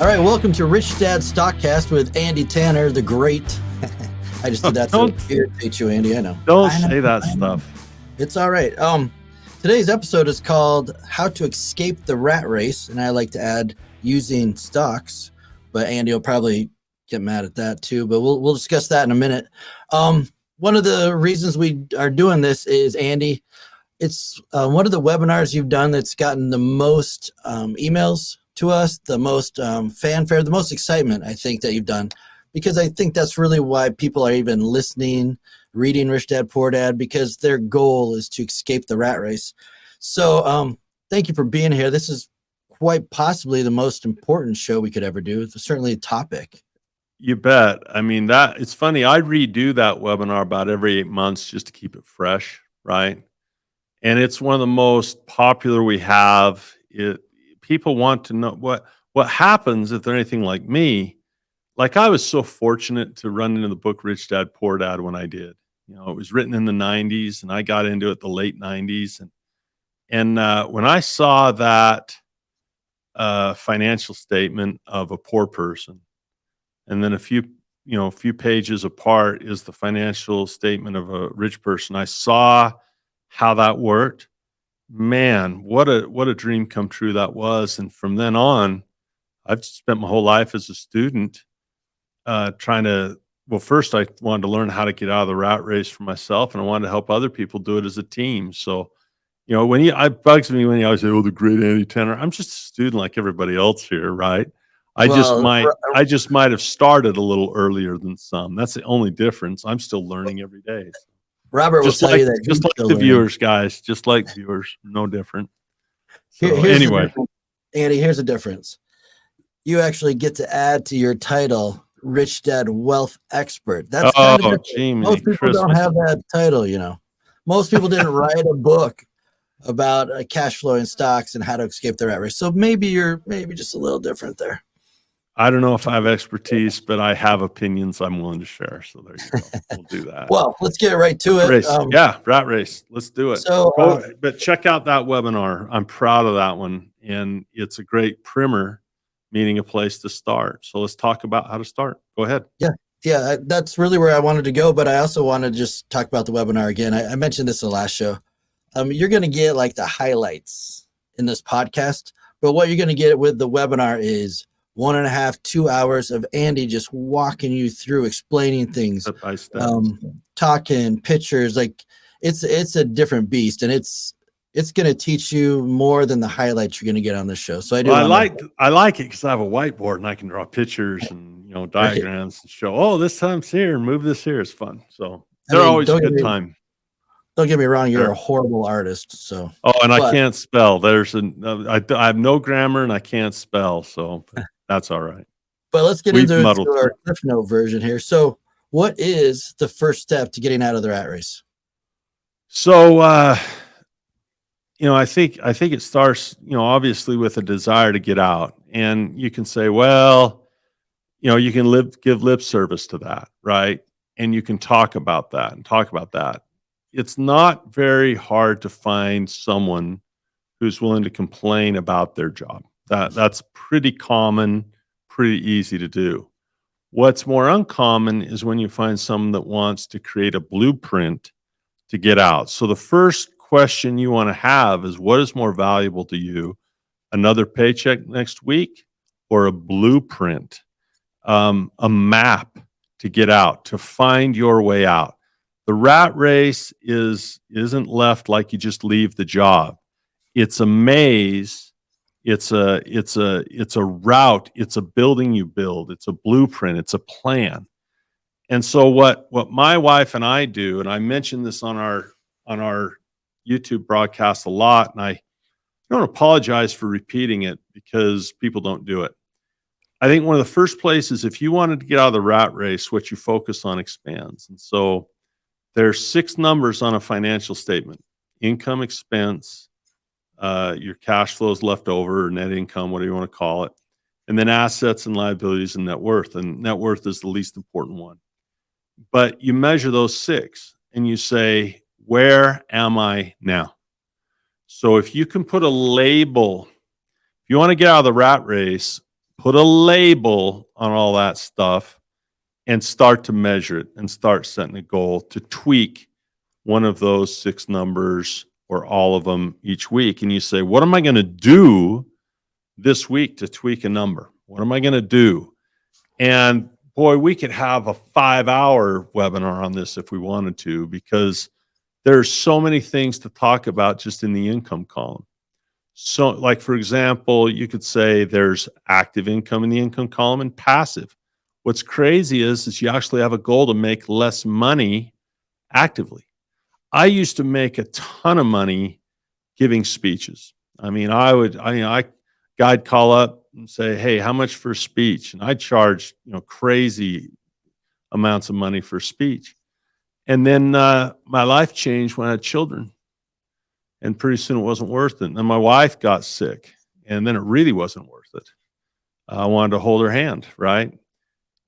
All right, welcome to Rich Dad Stockcast with Andy Tanner, the great. I just did that to irritate you, Andy. I know. Don't say that stuff. It's all right. Today's episode is called "How to Escape the Rat Race," and I like to add using stocks, but Andy will probably get mad at that too. But we'll discuss that in a minute. One of the reasons we are doing this is, Andy, it's one of the webinars you've done that's gotten the most emails to us, the most fanfare, the most excitement, I think, that you've done, because I think that's really why people are even listening, reading Rich Dad Poor Dad, because their goal is to escape the rat race. So thank you for being here. This is quite possibly the most important show we could ever do. It's certainly a topic. You bet. I mean, it's funny. I redo that webinar about every 8 months just to keep it fresh, right? And it's one of the most popular we have. People want to know what happens if they're anything like me. Like, I was so fortunate to run into the book Rich Dad Poor Dad when I did. You know, it was written in the 90s, and I got into it the late 90s. And when I saw that financial statement of a poor person, and then a few pages apart is the financial statement of a rich person, I saw how that worked. Man, what a dream come true that was. And from then on, I've spent my whole life as a student first I wanted to learn how to get out of the rat race for myself, and I wanted to help other people do it as a team. So, you know, it bugs me when you always say, "Oh, the great Andy Tanner." I'm just a student like everybody else here, right? I just might have started a little earlier than some. That's the only difference. I'm still learning every day. So. Robert will tell you that just like the viewers, guys, just like viewers, no different. So anyway, Andy, here's the difference. You actually get to add to your title, Rich Dad Wealth Expert. That's kind of most people don't have that title, you know. Most people didn't write a book about cash flow in stocks and how to escape the rat race. So maybe you're just a little different there. I don't know if I have expertise, but I have opinions I'm willing to share. So there you go. We'll do that. Well, let's get right to it. Rat race. Let's do it. So, but check out that webinar. I'm proud of that one. And it's a great primer, meaning a place to start. So let's talk about how to start. Go ahead. Yeah, that's really where I wanted to go. But I also want to just talk about the webinar again. I mentioned this in the last show. You're going to get like the highlights in this podcast. But what you're going to get with the webinar is 1.5, 2 hours of Andy just walking you through, explaining things, step by step. Talking pictures. Like it's a different beast, and it's going to teach you more than the highlights you're going to get on this show. So I like it because I have a whiteboard and I can draw pictures and diagrams and show. Oh, this time's here. Move this here. It's fun. So they're always a good time. Don't get me wrong, you're a horrible artist. So I can't spell. I have no grammar and I can't spell. So that's all right. But let's get into our Cliff Note version here. So what is the first step to getting out of the rat race? So I think it starts, obviously with a desire to get out. And you can say, well, you can give lip service to that, right? And you can talk about that. It's not very hard to find someone who's willing to complain about their job. That's pretty common, pretty easy to do. What's more uncommon is when you find someone that wants to create a blueprint to get out. So the first question you want to have is, what is more valuable to you? Another paycheck next week or a blueprint, a map to get out, to find your way out? The rat race isn't left like you just leave the job. It's a maze. It's a route. It's a building you build. It's a blueprint. It's a plan. And so what my wife and I do, and I mentioned this on our YouTube broadcast a lot, and I don't apologize for repeating it because people don't do it. I think one of the first places, if you wanted to get out of the rat race, what you focus on expands. And so there's 6 numbers on a financial statement: income, expense, your cash flows left over, net income, whatever you want to call it, and then assets and liabilities and net worth. And net worth is the least important one. But you measure those 6 and you say, where am I now? So if you can put a label, if you want to get out of the rat race, put a label on all that stuff, and start to measure it and start setting a goal to tweak one of those 6 numbers or all of them each week. And you say, what am I going to do this week to tweak a number? What am I going to do? And boy, we could have a 5-hour webinar on this if we wanted to, because there's so many things to talk about just in the income column. So, like, for example, you could say there's active income in the income column and passive. What's crazy is you actually have a goal to make less money actively. I used to make a ton of money giving speeches. I mean, I'd call up and say, hey, how much for a speech? And I'd charge, crazy amounts of money for a speech. And then my life changed when I had children. And pretty soon it wasn't worth it. And my wife got sick. And then it really wasn't worth it. I wanted to hold her hand, right?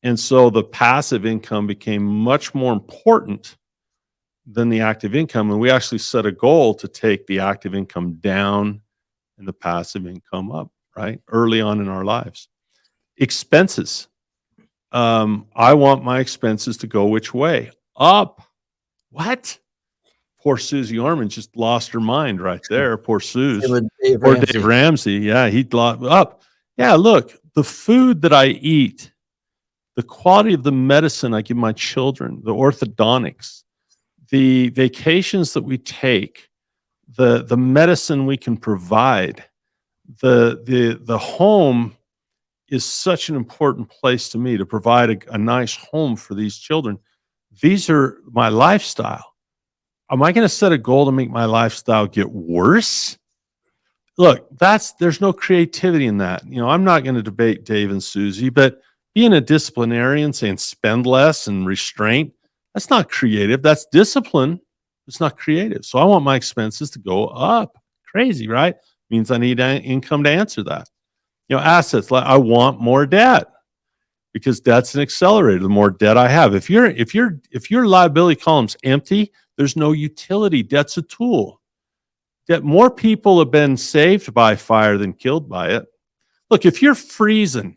And so the passive income became much more important than the active income. And we actually set a goal to take the active income down and the passive income up, right? Early on in our lives. Expenses. I want my expenses to go which way? Up. What? Poor Susie Orman just lost her mind right there. Poor Suze. Or Dave Ramsey. Yeah, he'd up. Yeah, look, the food that I eat, the quality of the medicine I give my children, the orthodontics, the vacations that we take, the medicine we can provide, the home is such an important place to me to provide a nice home for these children. These are my lifestyle. Am I going to set a goal to make my lifestyle get worse? Look, there's no creativity in that. I'm not going to debate Dave and Susie, but being a disciplinarian saying spend less and restraint, that's not creative. That's discipline. It's not creative. So I want my expenses to go up. Crazy, right? Means I need income to answer that. Assets, like I want more debt because debt's an accelerator. The more debt I have, if your liability column's empty, there's no utility. Debt's a tool. More people have been saved by fire than killed by it. Look, if you're freezing,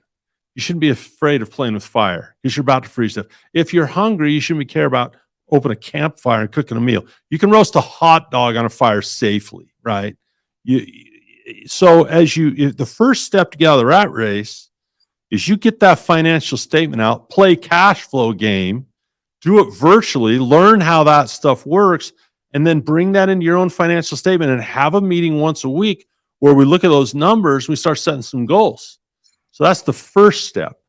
you shouldn't be afraid of playing with fire because you're about to freeze to death. If you're hungry, you shouldn't care about opening a campfire and cooking a meal. You can roast a hot dog on a fire safely, right? So the first step to get out of the rat race is you get that financial statement out, play cash flow game, do it virtually, learn how that stuff works, and then bring that into your own financial statement and have a meeting once a week where we look at those numbers, we start setting some goals. So that's the first step,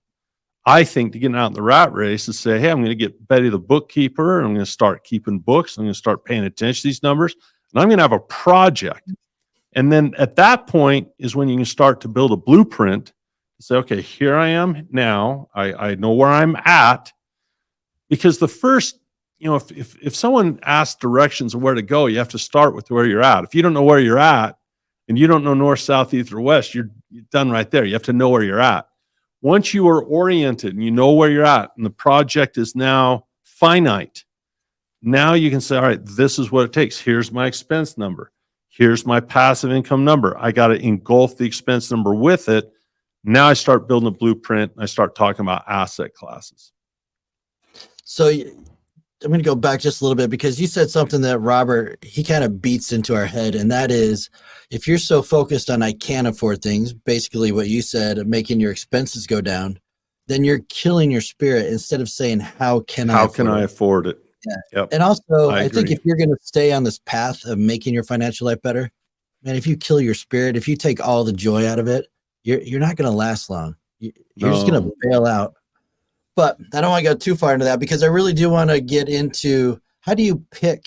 I think, to getting out in the rat race is say, hey, I'm going to get Betty the bookkeeper, and I'm going to start keeping books. I'm going to start paying attention to these numbers, and I'm going to have a project. And then at that point is when you can start to build a blueprint. Say, okay, here I am now. I know where I'm at. Because the first, if someone asks directions of where to go, you have to start with where you're at. If you don't know where you're at and you don't know north, south, east, or west, you're done right there. You have to know where you're at. Once you are oriented and you know where you're at and the project is now finite, now you can say, all right, this is what it takes. Here's my expense number. Here's my passive income number. I got to engulf the expense number with it. Now I start building a blueprint. And I start talking about asset classes. So I'm going to go back just a little bit because you said something that Robert, he kind of beats into our head. And that is, if you're so focused on I can't afford things, basically what you said, making your expenses go down, then you're killing your spirit instead of saying, how can I afford it? Yeah. Yep. And also, I think if you're going to stay on this path of making your financial life better, man, if you kill your spirit, if you take all the joy out of it, you're not going to last long. You're just going to bail out. But I don't want to go too far into that because I really do want to get into how do you pick,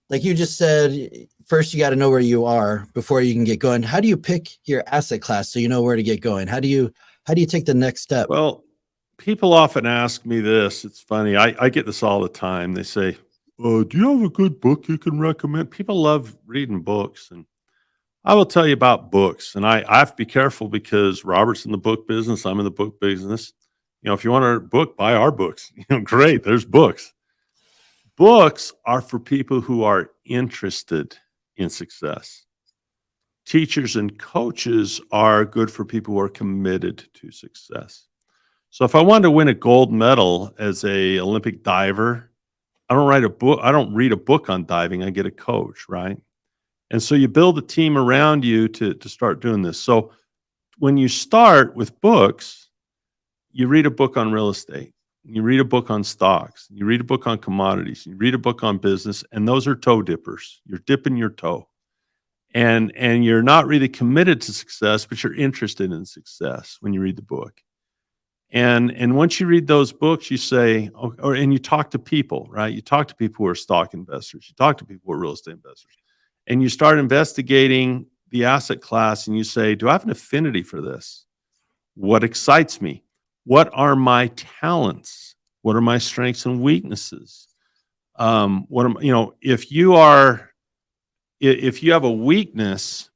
like you just said, first you got to know where you are before you can get going. How do you pick your asset class so you know where to get going? How do you take the next step? Well, people often ask me this. It's funny. I get this all the time. They say, do you have a good book you can recommend? People love reading books. And I will tell you about books. And I have to be careful because Robert's in the book business. I'm in the book business. If you want a book, buy our books. Great. There's books. Books are for people who are interested in success. teachers and coaches are good for people who are committed to success. So if I wanted to win a gold medal as a Olympic diver, I don't write a book. I don't read a book on diving. I get a coach, right? And so you build a team around you to start doing this. So when you start with books, you read a book on real estate, you read a book on stocks, you read a book on commodities, you read a book on business, and those are toe dippers. You're dipping your toe. And you're not really committed to success, but you're interested in success when you read the book. And once you read those books, you say, and you talk to people, right? You talk to people who are stock investors. You talk to people who are real estate investors. And you start investigating the asset class and you say, do I have an affinity for this? What excites me? What are my talents? What are my strengths and weaknesses? If you have a weakness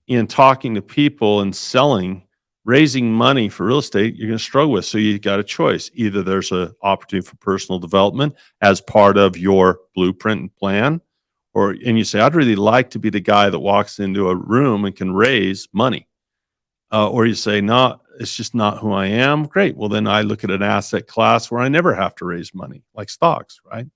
in talking to people and selling, raising money for real estate, you're going to struggle with. So you got a choice. Either there's an opportunity for personal development as part of your blueprint and plan, and you say, I'd really like to be the guy that walks into a room and can raise money. Or you say, no, it's just not who I am. Great. Well, then I look at an asset class where I never have to raise money, like stocks, right?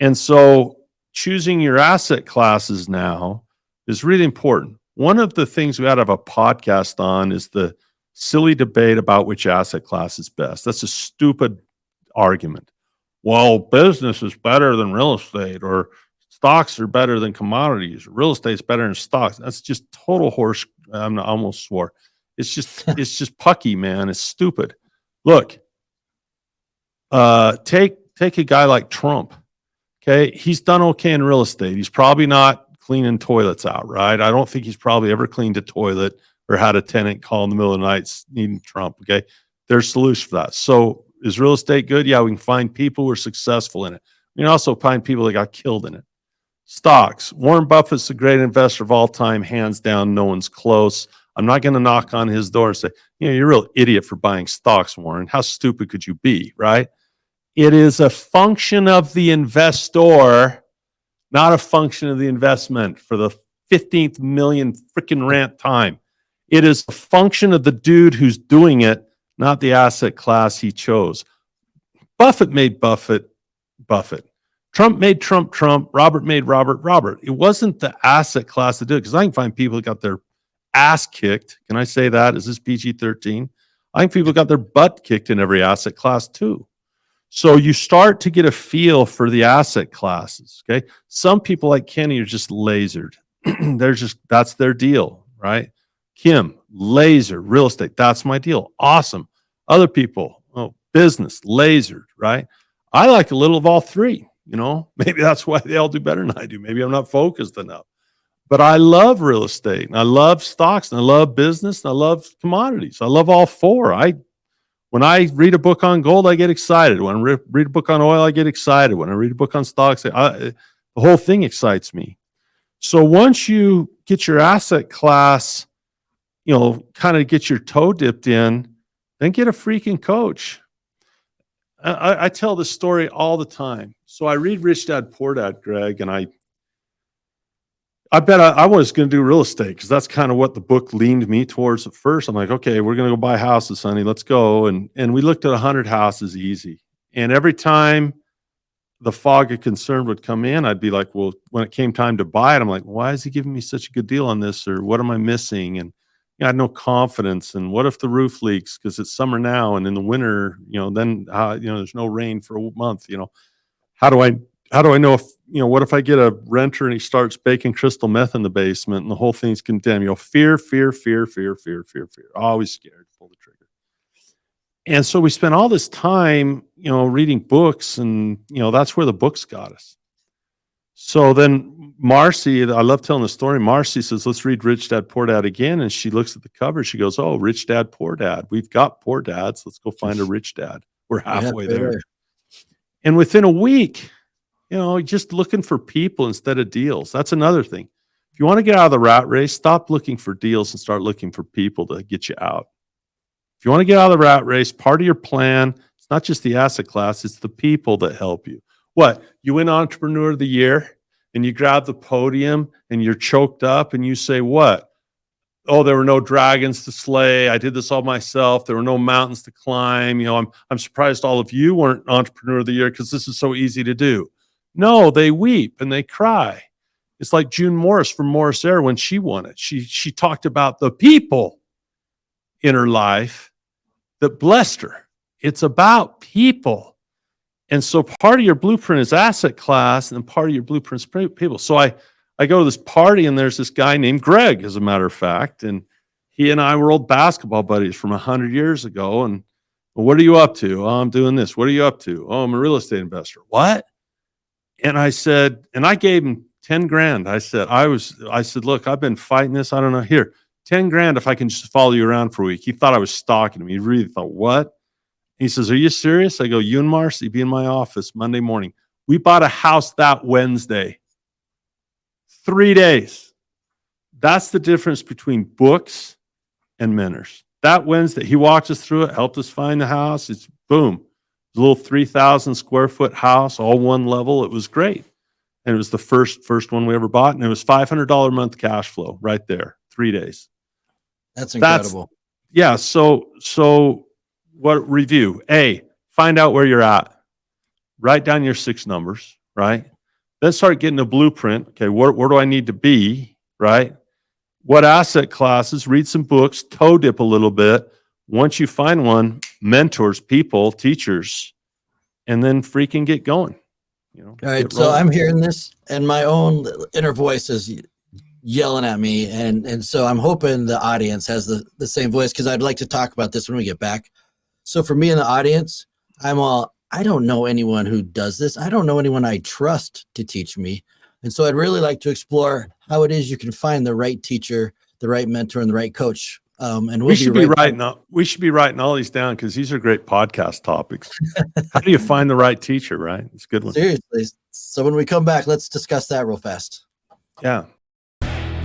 And so choosing your asset classes now is really important. One of the things we ought to have a podcast on is the silly debate about which asset class is best. That's a stupid argument. Well, business is better than real estate, or stocks are better than commodities, or real estate's better than stocks. That's just total horse. I almost swore. It's just pucky, man. It's stupid. Look, take a guy like Trump. Okay, he's done okay in real estate. He's probably not cleaning toilets out, right? I don't think he's probably ever cleaned a toilet or had a tenant call in the middle of the night needing Trump. Okay, there's solutions for that. So is real estate good? Yeah, we can find people who are successful in it. We can also find people that got killed in it. Stocks. Warren Buffett's the great investor of all time, hands down. No one's close. I'm not going to knock on his door and say, you're a real idiot for buying stocks, Warren. How stupid could you be, right? It is a function of the investor, not a function of the investment, for the 15th million freaking rant time. It is a function of the dude who's doing it, not the asset class he chose. Buffett made Buffett. Trump made Trump. Robert made Robert. It wasn't the asset class that did it, because I can find people that got their ass kicked. Can I say that? Is this PG-13? I think people got their butt kicked in every asset class too. So you start to get a feel for the asset classes, okay? Some people like Kenny are just lasered. That's their deal, right? Kim, laser, real estate, that's my deal. Awesome. Other people, business, lasered, right? I like a little of all three, Maybe that's why they all do better than I do. Maybe I'm not focused enough. But I love real estate, and I love stocks, and I love business, and I love commodities. I love all four. When I read a book on gold, I get excited. When I read a book on oil, I get excited. When I read a book on stocks, the whole thing excites me. So once you get your asset class, kind of get your toe dipped in, then get a freaking coach. I tell this story all the time. So I read Rich Dad, Poor Dad, Greg, and I bet I was going to do real estate, because that's kind of what the book leaned me towards at first. I'm like, okay, we're going to go buy houses, honey. Let's go. And we looked at 100 houses easy. And every time the fog of concern would come in, I'd be like, well, when it came time to buy it, I'm like, why is he giving me such a good deal on this? Or what am I missing? And I had no confidence. And what if the roof leaks because it's summer now, and in the winter, then there's no rain for a month. How do I know if, what if I get a renter and he starts baking crystal meth in the basement and the whole thing's condemned? Fear. Always scared to pull the trigger. And so we spent all this time, reading books, and, that's where the books got us. So then Marcy, I love telling the story. Marcy says, let's read Rich Dad, Poor Dad again. And she looks at the cover. She goes, oh, Rich Dad, Poor Dad. We've got poor dads. Let's go find a rich dad. We're halfway there. And within a week, just looking for people instead of deals. That's another thing. If you want to get out of the rat race, stop looking for deals and start looking for people to get you out. If you want to get out of the rat race, part of your plan, it's not just the asset class, it's the people that help you. What? You win Entrepreneur of the Year and you grab the podium and you're choked up and you say, what? Oh, there were no dragons to slay. I did this all myself. There were no mountains to climb. I'm surprised all of you weren't Entrepreneur of the Year because this is so easy to do. No, they weep and they cry. It's like June Morris from Morris Air when she won it. She talked about the people in her life that blessed her. It's about people. And so part of your blueprint is asset class, and part of your blueprint is people. So I go to this party, and there's this guy named Greg, as a matter of fact, and he and I were old basketball buddies from 100 years ago. And well, what are you up to? Oh, I'm doing this. What are you up to? Oh, I'm a real estate investor. What? And I said, and I gave him 10 grand. I said, look, I've been fighting this. I don't know. Here, 10 grand if I can just follow you around for a week. He thought I was stalking him. He really thought, what? He says, are you serious? I go, you and Marcy be in my office Monday morning. We bought a house that Wednesday. 3 days. That's the difference between books and mentors. That Wednesday, he walked us through it, helped us find the house. It's boom. A little 3,000 square foot house, all one level. It was great. And it was the first one we ever bought. And it was $500 a month cash flow right there, 3 days. That's incredible. So what review? A, find out where you're at. Write down your 6 numbers, right? Then start getting a blueprint. Okay, where do I need to be, right? What asset classes? Read some books, toe dip a little bit. Once you find one, mentors, people, teachers, and then freaking get going. All right, so I'm hearing this, and my own inner voice is yelling at me, and so I'm hoping the audience has the same voice, because I'd like to talk about this when we get back. So for me in the audience, I don't know anyone who does this. I don't know anyone I trust to teach me. And so I'd really like to explore how it is you can find the right teacher, the right mentor, and the right coach. And we should be writing all these down, because these are great podcast topics. How do you find the right teacher, right? It's a good one. Seriously. So when we come back, let's discuss that real fast. Yeah.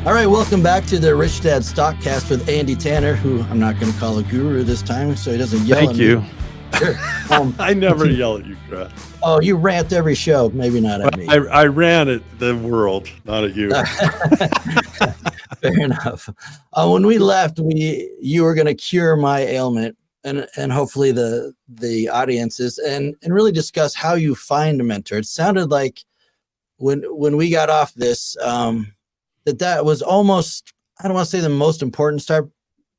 All right, welcome back to the Rich Dad Stockcast with Andy Tanner, who I'm not going to call a guru this time, so he doesn't yell at me. Thank you. Sure. I never yell at you, Chris. Oh, you rant every show. Maybe not at me. I ran at the world, not at you. Fair enough. When we left, you were going to cure my ailment, and hopefully the audiences, and really discuss how you find a mentor. It sounded like when we got off this, that was almost, I don't want to say the most important start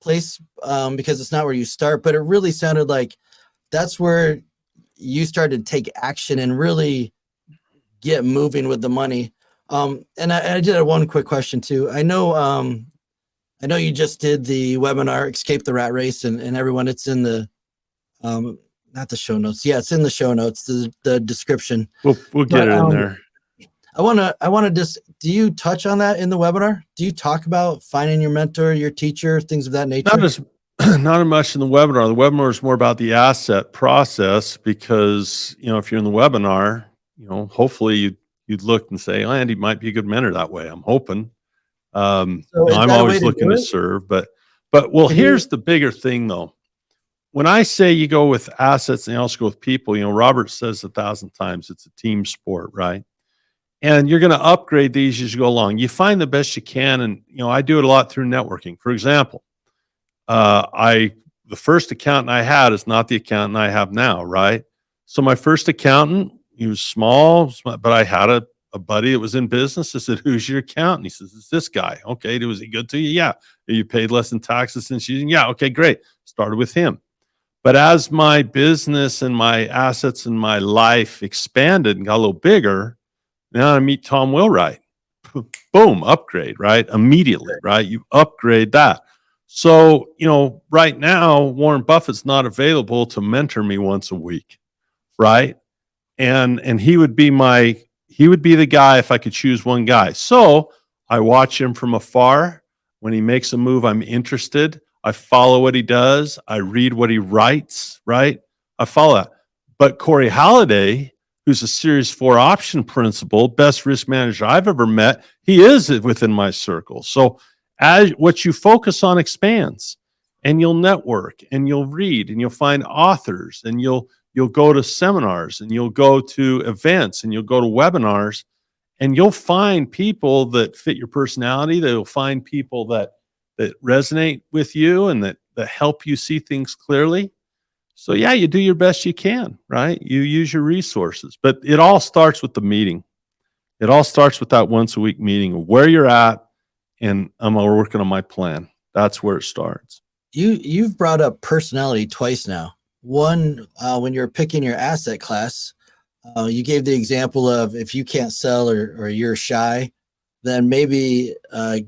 place, because it's not where you start, but it really sounded like that's where you started to take action and really get moving with the money. And I did have one quick question too. I know you just did the webinar, Escape the Rat Race, and everyone, it's in the, not the show notes. Yeah, it's in the show notes, the description. We'll get it in there. I want to just, do you touch on that in the webinar? Do you talk about finding your mentor, your teacher, things of that nature? Not as much in the webinar. The webinar is more about the asset process, because, if you're in the webinar, hopefully you'd look and say, oh, Andy might be a good mentor that way. I'm hoping. I'm always looking to serve, but here's the bigger thing though. When I say you go with assets and you also go with people, Robert says 1,000 times, it's a team sport, right? And you're going to upgrade these as you go along. You find the best you can. And, I do it a lot through networking. For example, the first accountant I had is not the accountant I have now, right? So my first accountant, he was small, but I had a buddy that was in business. I said, who's your accountant? He says, it's this guy. Okay. Was he good to you? Yeah. You paid less in taxes since you? Yeah. Okay, great. Started with him. But as my business and my assets and my life expanded and got a little bigger, now I meet Tom Wheelwright. Boom, upgrade, right? Immediately, right? You upgrade that. So, right now, Warren Buffett's not available to mentor me once a week, right? And he would be the guy if I could choose one guy. So I watch him from afar. When he makes a move, I'm interested. I follow what he does. I read what he writes, right? I follow that. But Corey Halliday, who's a Series 4 option principal, best risk manager I've ever met, he is within my circle. So as what you focus on expands, and you'll network, and you'll read, and you'll find authors, and you'll go to seminars, and you'll go to events, and you'll go to webinars, And you'll find people that fit your personality. You'll find people that resonate with you and that help you see things clearly. So yeah, you do your best you can, right? You use your resources, but it all starts with the meeting. It all starts with that once a week meeting of where you're at, and I'm working on my plan. That's where it starts. You've brought up personality twice now. One, when you're picking your asset class, you gave the example of if you can't sell or you're shy, then maybe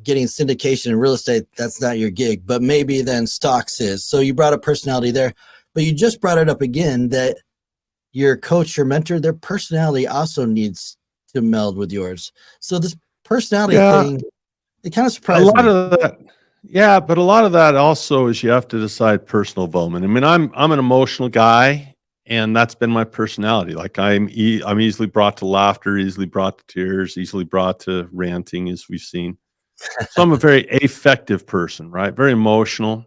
getting syndication in real estate, that's not your gig, but maybe then stocks is. So you brought up personality there, but you just brought it up again that your coach, your mentor, their personality also needs to meld with yours. So this personality thing, it kind of A surprised lot me. of that, yeah, but a lot of that also is you have to decide personal development. I mean, I'm an emotional guy, and that's been my personality. Like I'm easily brought to laughter, easily brought to tears, easily brought to ranting, as we've seen. So I'm a very affective person, right? Very emotional.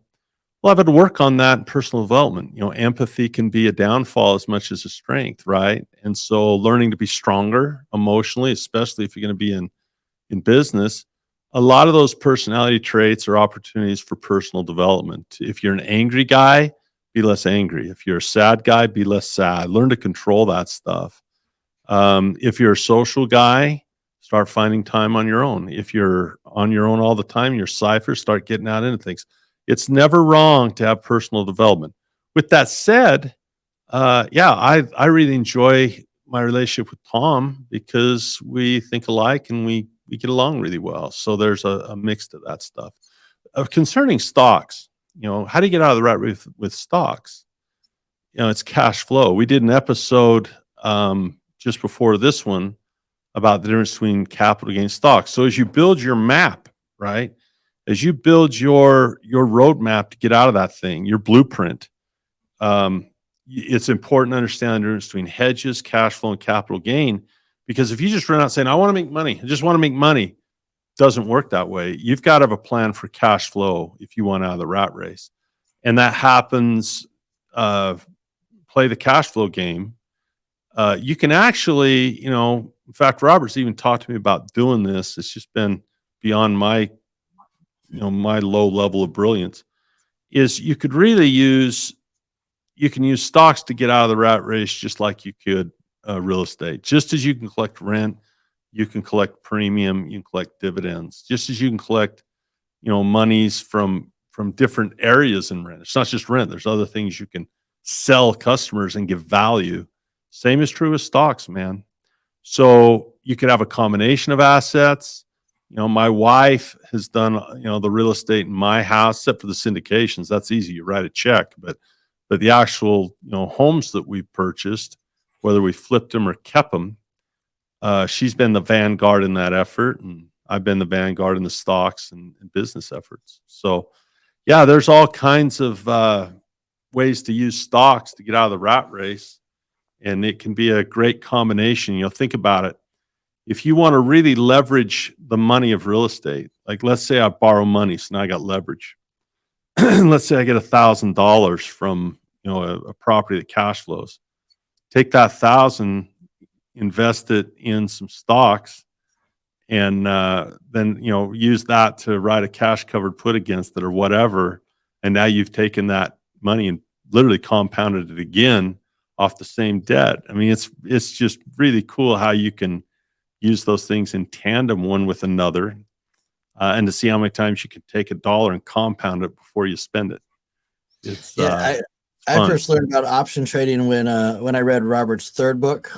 Well, I've had to work on that in personal development. You know, empathy can be a downfall as much as a strength, right? And so learning to be stronger emotionally, especially if you're going to be in business, a lot of those personality traits are opportunities for personal development. If you're an angry guy, be less angry. If you're a sad guy, be less sad. Learn to control that stuff. If you're a social guy, start finding time on your own. If you're on your own all the time, you're cipher, start getting out into things. It's never wrong to have personal development. With that said, yeah, I really enjoy my relationship with Tom because we think alike and we get along really well. So there's a mix to that stuff. Concerning stocks, you know, how do you get out of the rat race with stocks? You know, it's cash flow. We did an episode just before this one about the difference between capital gains stocks. So as you build your map, right? As you build your roadmap to get out of that thing, your blueprint, it's important to understand the difference between hedges, cash flow, and capital gain. Because if you just run out saying, I want to make money, I just want to make money, it doesn't work that way. You've got to have a plan for cash flow if you want out of the rat race. And that happens, play the cash flow game. You can actually, you know, in fact, Robert's even talked to me about doing this. It's just been beyond my, you know, my low level of brilliance. Is you could really use you can use stocks to get out of the rat race just like you could real estate. Just as you can collect rent, you can collect premium, you can collect dividends. Just as you can collect, you know, monies from different areas in rent. It's not just rent. There's other things you can sell customers and give value. Same is true with stocks, man. So you could have a combination of assets. You know, my wife has done, you know, the real estate in my house, except for the syndications. That's easy. You write a check, but the actual, you know, homes that we've purchased, whether we flipped them or kept them, she's been the vanguard in that effort, and I've been the vanguard in the stocks and business efforts. So, yeah, there's all kinds of ways to use stocks to get out of the rat race, and it can be a great combination. You know, think about it. If you want to really leverage the money of real estate, like let's say I borrow money, so now I got leverage. Let's say I get $1,000 from, you know, a property that cash flows. Take that 1,000, invest it in some stocks, and then, you know, use that to write a cash covered put against it or whatever. And now you've taken that money and literally compounded it again off the same debt. I mean, it's just really cool how you can use those things in tandem one with another. And to see how many times you can take $1 and compound it before you spend it. It's I first learned about option trading when I read Robert's third book,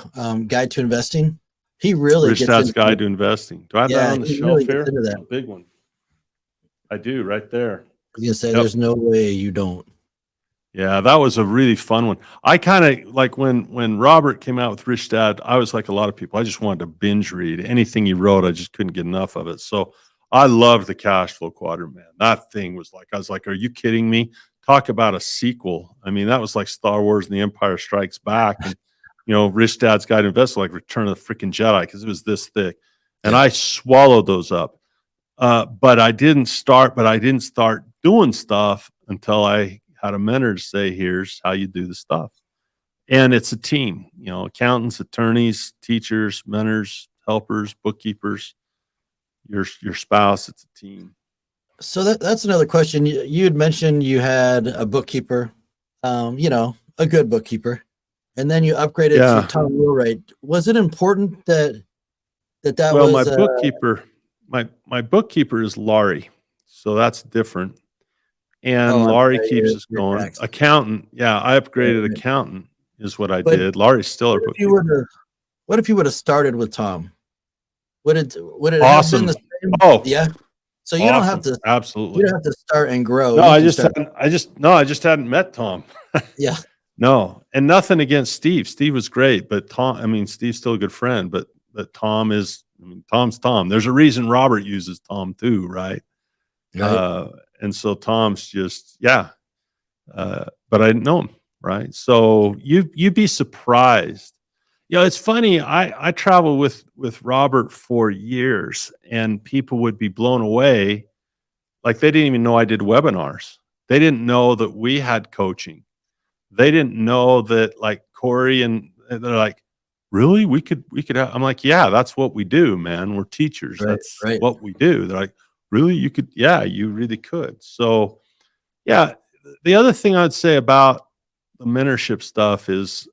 Guide to Investing. He really Rich gets Dad's into Guide to Investing. Do I have that on the he shelf really gets here? into that. A big one. I do, right there. I was gonna say, Yep. there's no way you don't. Yeah, that was a really fun one. I kind of like when Robert came out with Rich Dad, I was like a lot of people. I just wanted to binge read anything he wrote. I just couldn't get enough of it. So I loved the cash flow quadrant, man. That thing was like, I was like, are you kidding me? Talk about a sequel. I mean, that was like Star Wars and the Empire Strikes Back. And, you know, Rich Dad's Guide to Investing, like Return of the freaking Jedi, because it was this thick. And Yeah. I swallowed those up. But I didn't start doing stuff until I had a mentor to say, here's how you do the stuff. And it's a team, you know, accountants, attorneys, teachers, mentors, helpers, bookkeepers, your spouse. It's a team. So that's another question. You had mentioned you had a bookkeeper, a good bookkeeper, and then you upgraded to Yeah. Tom Wheelwright. Was it important that Well, was my bookkeeper is Laurie, so that's different. And I'm Laurie sorry, keeps us your going. tax. Accountant, yeah, I upgraded Right. accountant is what I But did. Laurie's still our what if you bookkeeper. would have started with Tom? Would it have been Awesome. the same? Oh, Yeah. So you don't have awesome. to Absolutely. start and grow. No, You I can just start. hadn't I just hadn't met Tom. Yeah. No, and nothing against Steve. Steve was great, but Steve's still a good friend, but Tom is, Tom's Tom. There's a reason Robert uses Tom too, right? Right. And so Tom's just, yeah. But I didn't know him, right? So you'd be surprised. It's funny. I traveled with Robert for years, and people would be blown away. Like they didn't even know I did webinars. They didn't know that we had coaching. They didn't know that, like Corey, and they're like, really? We could have, I'm like, yeah, that's what we do, man. We're teachers. Right. That's Right. what we do. They're like, really? You could? Yeah, you really could. So yeah, the other thing I'd say about the mentorship stuff is,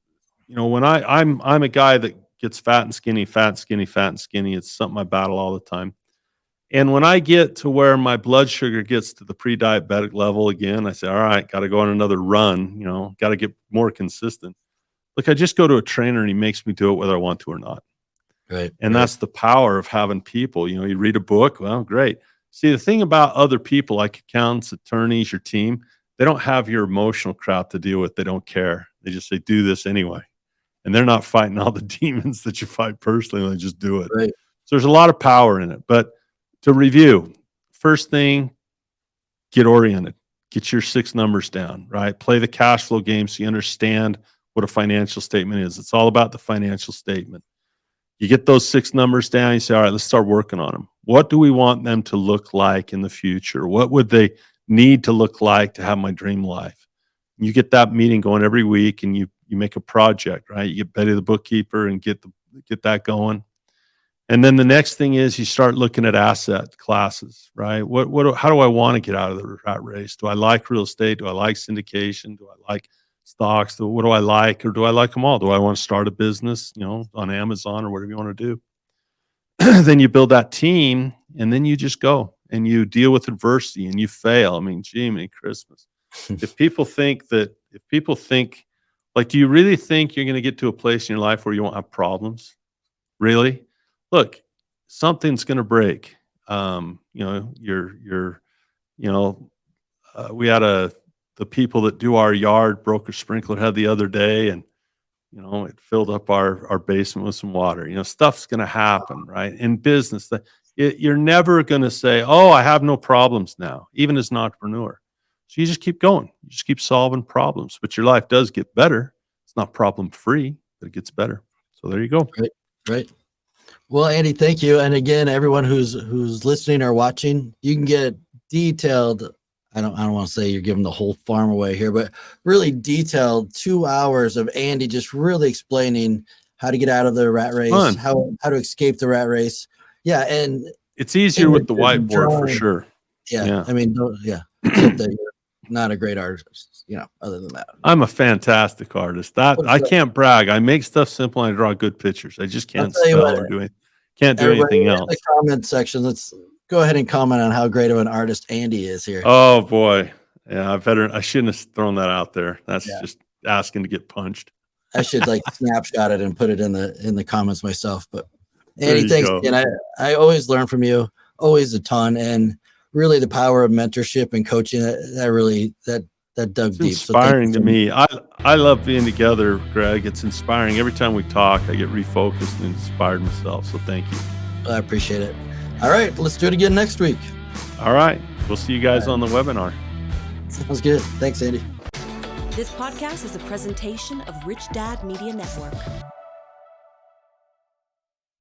when I'm a guy that gets fat and skinny, fat and skinny, fat and skinny. It's something I battle all the time. And when I get to where my blood sugar gets to the pre-diabetic level again, I say, all right, got to go on another run, got to get more consistent. Look, I just go to a trainer and he makes me do it whether I want to or not. Right. And Right. that's the power of having people. You read a book, well, great. See, the thing about other people like accountants, attorneys, your team, they don't have your emotional crap to deal with. They don't care. They just say, do this anyway. And they're not fighting all the demons that you fight personally. They just do it. Right. So there's a lot of power in it. But to review, first thing, get oriented. Get your 6 numbers down, right? Play the cash flow game so you understand what a financial statement is. It's all about the financial statement. You get those 6 numbers down, you say, all right, let's start working on them. What do we want them to look like in the future? What would they need to look like to have my dream life? You get that meeting going every week, and you make a project, right? You get Betty the bookkeeper and get that going. And then the next thing is you start looking at asset classes, right? How do I want to get out of the rat race? Do I like real estate? Do I like syndication? Do I like stocks? What do I like, or do I like them all? Do I want to start a business, on Amazon or whatever you want to do? Then you build that team, and then you just go and you deal with adversity and you fail. Gee, many Christmas. If people think, like, do you really think you're going to get to a place in your life where you won't have problems? Really? Look, something's going to break. We had the people that do our yard broke a sprinkler head the other day, and it filled up our basement with some water. Stuff's going to happen, right? In business, you're never going to say, oh, I have no problems now, even as an entrepreneur. So you just keep going. You just keep solving problems, but your life does get better. It's not problem free, but it gets better. So there you go. Right. Right. Well, Andy, thank you. And again, everyone who's listening or watching, you can get detailed. I don't want to say you're giving the whole farm away here, but really detailed 2 hours of Andy just really explaining how to get out of the rat race, Fun. how to escape the rat race. Yeah, and it's easier with the whiteboard for sure. Yeah. Except that you're not a great artist, other than that. I'm a fantastic artist. I can't brag. I make stuff simple and I draw good pictures. I just can't spell or do it. Can't do anything else. In the comment section, let's go ahead and comment on how great of an artist Andy is here. Oh boy. Yeah, I shouldn't have thrown that out there. That's just asking to get punched. I should snapshot it and put it in the comments myself. But Andy, thanks again. I always learn from you, always a ton, and really the power of mentorship and coaching that dug deep. Inspiring to me. I love being together, Greg. It's inspiring. Every time we talk, I get refocused and inspired myself. So thank you. I appreciate it. All right, let's do it again next week. All right. We'll see you guys on the webinar. Sounds good. Thanks, Andy. This podcast is a presentation of Rich Dad Media Network.